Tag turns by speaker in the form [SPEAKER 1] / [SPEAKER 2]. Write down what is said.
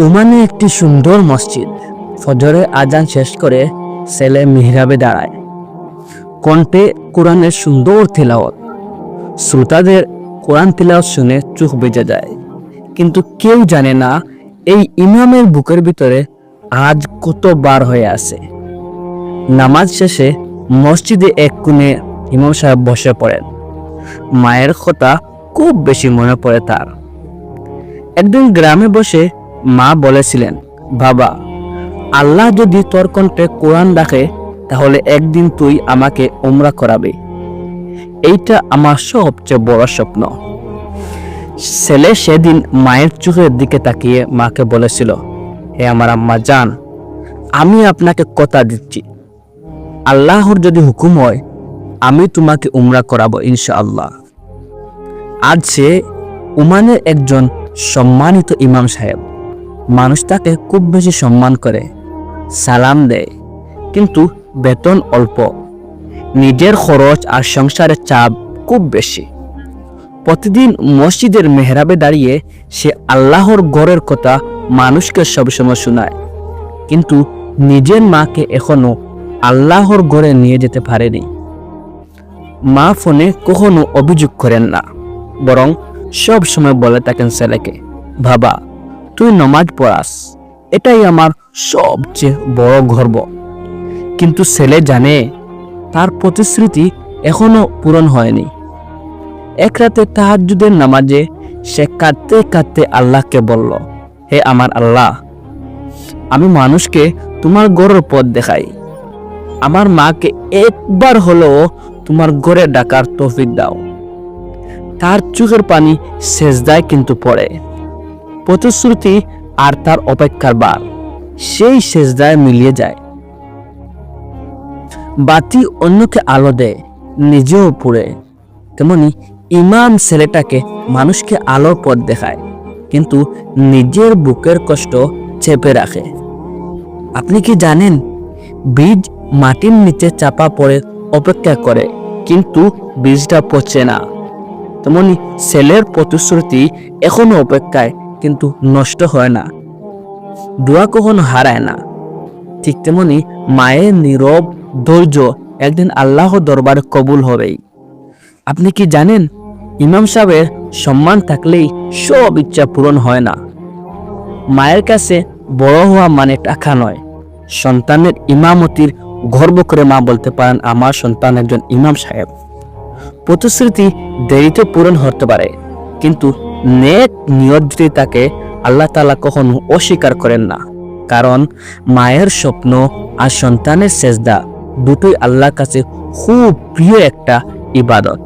[SPEAKER 1] ওমানে একটি সুন্দর মসজিদ। ফজরের আজান শেষ করে ছেলে মিহরাবে দাঁড়ায়। কণ্ঠে কোরআনের সুন্দর তিলাওয়াত। শ্রোতাদের কোরআন তিলাওয়াত শুনে চোখ বেজে যায়। কিন্তু কেউ জানে না এই ইমামের বুকের ভিতরে আজ কত বার হয়ে আছে। নামাজ শেষে মসজিদে এক কোণে ইমাম সাহেব বসে পড়েন। মায়ের কথা খুব বেশি মনে পড়ে তার। একদিন গ্রামে বসে মা বলেছিলেন, বাবা, আল্লাহ যদি তোর কণ্ঠে কোরআন রাখে তাহলে একদিন তুই আমাকে উমরা করাবে। এইটা আমার সবচেয়ে বড় স্বপ্ন। ছেলে সেদিন মায়ের চোখের দিকে তাকিয়ে মাকে বলেছিল, হে আমার আম্মা জান, আমি আপনাকে কথা দিচ্ছি, আল্লাহর যদি হুকুম হয় আমি তোমাকে উমরা করাবো ইনশাআল্লাহ। আজ সে ওমানের একজন সম্মানিত ইমাম সাহেব। মানুষ তাকে খুব বেশি সম্মান করে, সালাম দেয়, কিন্তু বেতন অল্প। নিজের খরচ আর সংসারের চাপ খুব বেশি। প্রতিদিন মসজিদের মেহরাবে দাঁড়িয়ে সে আল্লাহর ঘরের কথা মানুষকে সবসময় শোনায়, কিন্তু নিজের মাকে এখনো আল্লাহর ঘরে নিয়ে যেতে পারেনি। মা ফোনে কখনো অভিযোগ করেন না, বরং সব সময় বলে থাকেন ছেলেকে, বাবা, তুই নমাজ পড়াস, এটাই আমার সবচেয়ে বড় গর্ব। কিন্তু ছেলে জানে তার প্রতিশ্রুতি এখনো পূরণ হয়নি। এক রাতে তাহাজ্জুদের নামাজে সে কাঁদতে কাঁদতে আল্লাহকে বলল, হে আমার আল্লাহ, আমি মানুষকে তোমার ঘরের পথ দেখাই, আমার মাকে একবার হলেও তোমার ঘরে ডাকার তৌফিক দাও। তার চোখের পানি সেজদায় কিন্তু পড়ে। প্রতিশ্রুতি আর তার অপেক্ষার বার সেই সেজদায় মিলিয়ে যায়। বাতি অন্যকে আলো দেয়, নিজেও পুড়ে। তেমনি ইমাম ছেলেটাকে মানুষকে আলোর পথ দেখায়, কিন্তু নিজের বুকের কষ্ট চেপে রাখে। আপনি কি জানেন, বীজ মাটির নিচে চাপা পড়ে অপেক্ষা করে, কিন্তু বীজটা পচে না। তেমনি ছেলের প্রতিশ্রুতি এখনো অপেক্ষায়, কিন্তু নষ্ট হয় না। দোয়া কখনো হারায় না। ঠিক তেমনি মায়ের নীরব ধৈর্য একদিন আল্লাহর দরবারে কবুল হবেই। আপনি কি জানেন, ইমাম সাহেবের সম্মান থাকলেই সব ইচ্ছা পূরণ হয় না। মায়ের কাছে বড় হওয়া মানে টাকা নয়, সন্তানের ইমামতির গর্ব করে মা বলতে পারেন, আমার সন্তান একজন ইমাম সাহেব। প্রতিশ্রুতি দেরিতে পূরণ হতে পারে, কিন্তু নেক নিয়ত যদি তাকে আল্লাহ তাআলা কখনো অস্বীকার করেন না। কারণ মায়ের স্বপ্ন আর সন্তানের সেজদা দুটোই আল্লাহর কাছে খুব প্রিয় একটা ইবাদত।